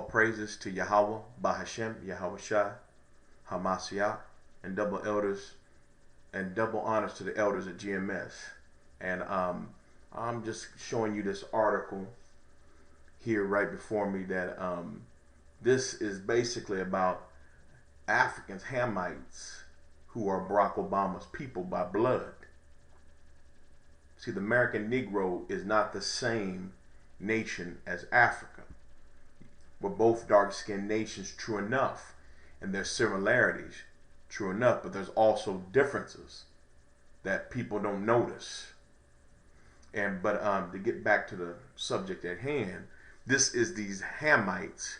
praises to Yahweh, Bahashem, Yahweh Shai, Hamashiach, and double honors to the elders at GMS. And I'm just showing you this article here right before me that this is basically about Africans, Hamites, who are Barack Obama's people by blood. See, the American Negro is not the same nation as Africa. We're both dark-skinned nations, true enough, and there's similarities, true enough, but there's also differences that people don't notice. But to get back to the subject at hand, this is these Hamites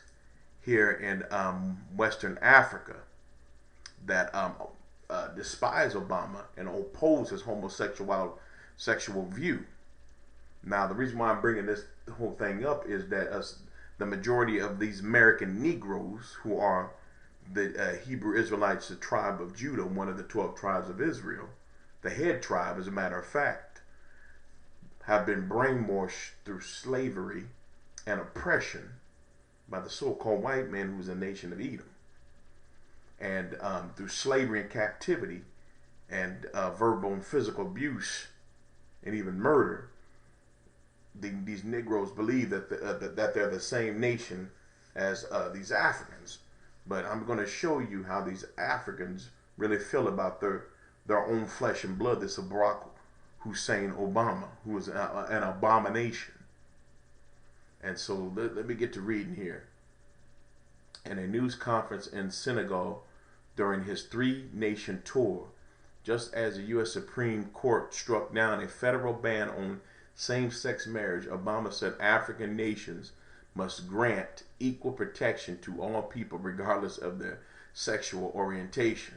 here in Western Africa that despise Obama and oppose his sexual view. Now, the reason why I'm bringing this whole thing up is that the majority of these American Negroes, who are the Hebrew Israelites, the tribe of Judah, one of the 12 tribes of Israel, the head tribe, as a matter of fact, have been brainwashed through slavery and oppression by the so-called white man, who's a nation of Edom. And through slavery and captivity and verbal and physical abuse and even murder, these Negroes believe that that they're the same nation as these Africans. But I'm going to show you how these Africans really feel about their own flesh and blood. This is Barack Hussein Obama, who is an abomination. And so let me get to reading here. In a news conference in Senegal during his 3-nation tour, just as the U.S. Supreme Court struck down a federal ban on same-sex marriage, Obama said African nations must grant equal protection to all people regardless of their sexual orientation.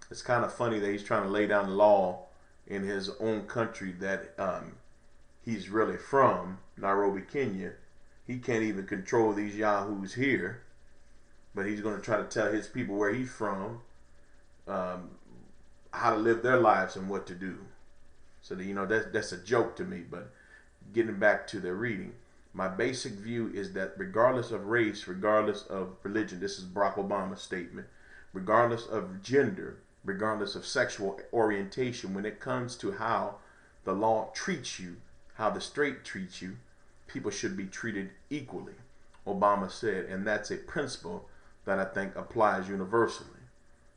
It's kind of funny that he's trying to lay down the law in his own country that he's really from, Nairobi, Kenya. He can't even control these yahoos here, but he's going to try to tell his people where he's from, how to live their lives and what to do. So that, that's a joke to me. But getting back to the reading, my basic view is that regardless of race, regardless of religion, this is Barack Obama's statement, regardless of gender, regardless of sexual orientation, when it comes to how the law treats you, how the straight treats you, people should be treated equally, Obama said, and that's a principle that I think applies universally.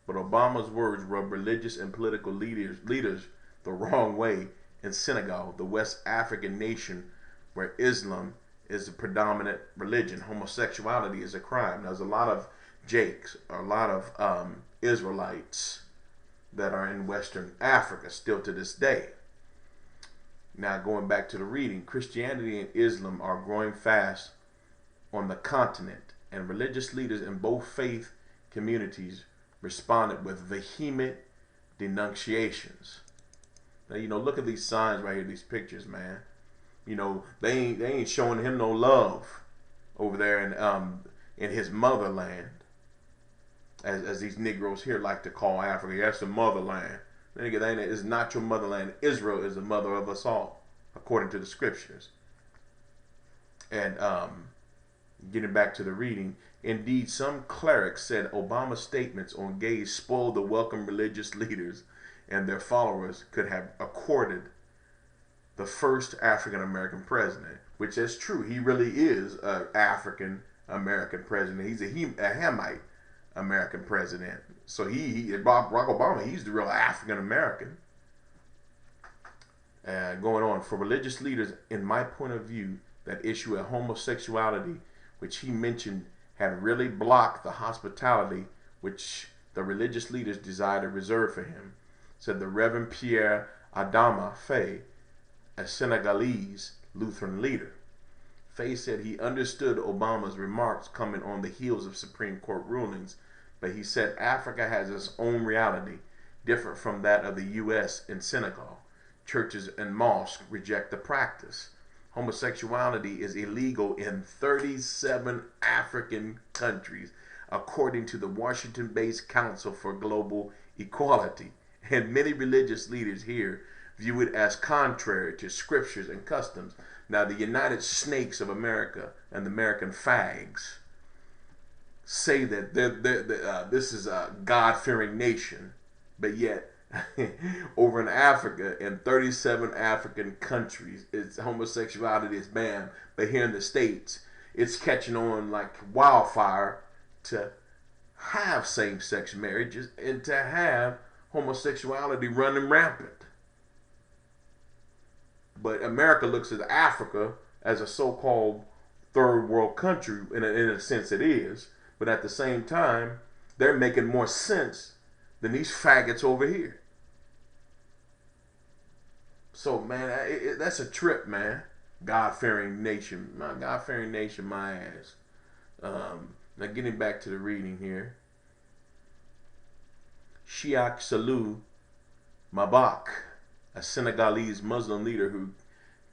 But Obama's words rub religious and political leaders the wrong way in Senegal, the West African nation where Islam is the predominant religion. Homosexuality is a crime. There's a lot of Jakes, a lot of Israelites that are in Western Africa still to this day. Now, going back to the reading, Christianity and Islam are growing fast on the continent, and religious leaders in both faith communities responded with vehement denunciations. Now, look at these signs right here, these pictures, man. They ain't showing him no love over there in his motherland, as these Negroes here like to call Africa. That's the motherland. Then it's not your motherland. Israel is the mother of us all, according to the scriptures. And getting back to the reading, indeed, some clerics said Obama's statements on gays spoiled the welcome religious leaders and their followers could have accorded the first African-American president, which is true. He really is an African-American president. He's a Hamite American president. So Barack Obama, he's the real African-American. Going on, for religious leaders, in my point of view, that issue of homosexuality, which he mentioned, had really blocked the hospitality which the religious leaders desired to reserve for him, said the Reverend Pierre Adama Faye, a Senegalese Lutheran leader. Faye said he understood Obama's remarks coming on the heels of Supreme Court rulings, but he said Africa has its own reality, different from that of the U.S. and Senegal. Churches and mosques reject the practice. Homosexuality is illegal in 37 African countries, according to the Washington-based Council for Global Equality. And many religious leaders here view it as contrary to scriptures and customs. Now, the United Snakes of America and the American fags say that this is a God-fearing nation, but yet over in Africa, in 37 African countries, it's homosexuality is banned. But here in the States, it's catching on like wildfire to have same-sex marriages and to have homosexuality running rampant. But America looks at Africa as a so-called third world country, in a sense it is, but at the same time, they're making more sense than these faggots over here. So, man, that's a trip, man. God-fearing nation. My God-fearing nation, my ass. Now, getting back to the reading here. Sheikh Salou Mabak, a Senegalese Muslim leader who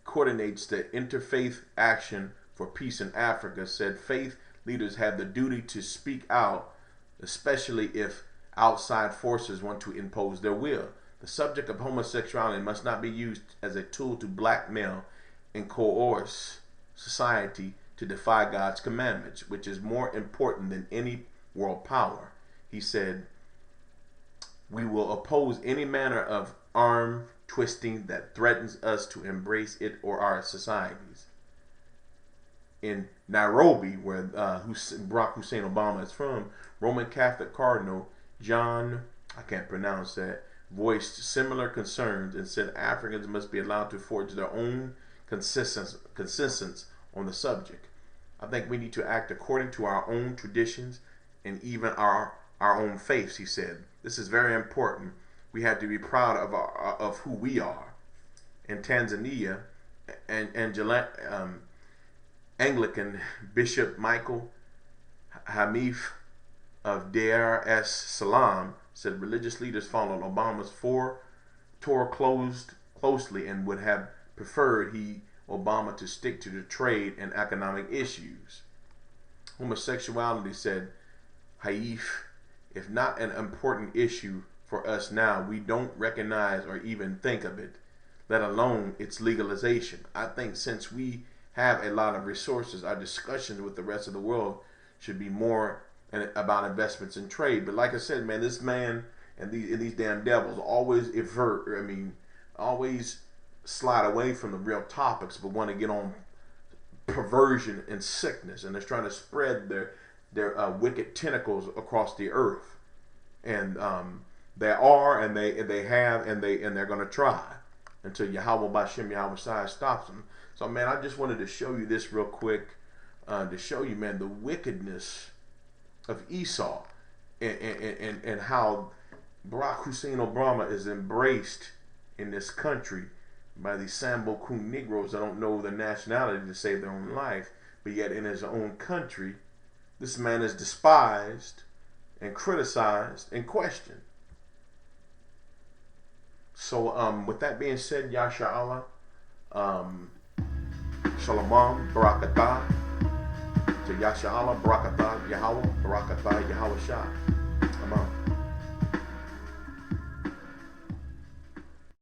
coordinates the Interfaith Action for Peace in Africa, said faith leaders have the duty to speak out, especially if outside forces want to impose their will. The subject of homosexuality must not be used as a tool to blackmail and coerce society to defy God's commandments, which is more important than any world power. He said, we will oppose any manner of arm twisting that threatens us to embrace it or our societies. In Nairobi, where Barack Hussein Obama is from, Roman Catholic Cardinal John, I can't pronounce that, voiced similar concerns and said Africans must be allowed to forge their own consensus on the subject. I think we need to act according to our own traditions and even our own faiths, he said. This is very important. We have to be proud of who we are. In Tanzania, Anglican Bishop Michael Hamif of Dar es Salaam said religious leaders followed Obama's Torah closely and would have preferred Obama to stick to the trade and economic issues. Homosexuality, said Haif, if not an important issue for us now, we don't recognize or even think of it, let alone its legalization. I think since we have a lot of resources, our discussions with the rest of the world should be more about investments in trade. But like I said, man, this man and these damn devils always always slide away from the real topics, but want to get on perversion and sickness, and they're trying to spread their wicked tentacles across the earth. And they are, and they have, and they're going to try until Yahweh Bashem Yahweh Shai stops them. So, man, I just wanted to show you this real quick to show you, man, the wickedness of Esau and how Barack Hussein Obama is embraced in this country by these Sambo Coon Negroes that don't know their nationality to save their own life, but yet in his own country, this man is despised and criticized and questioned. So with that being said, Yasha Allah, Shalom, Barakatah, to Yasha Allah, Barakatah, Yahweh, Barakatah, Yahweh Shah. I'm out.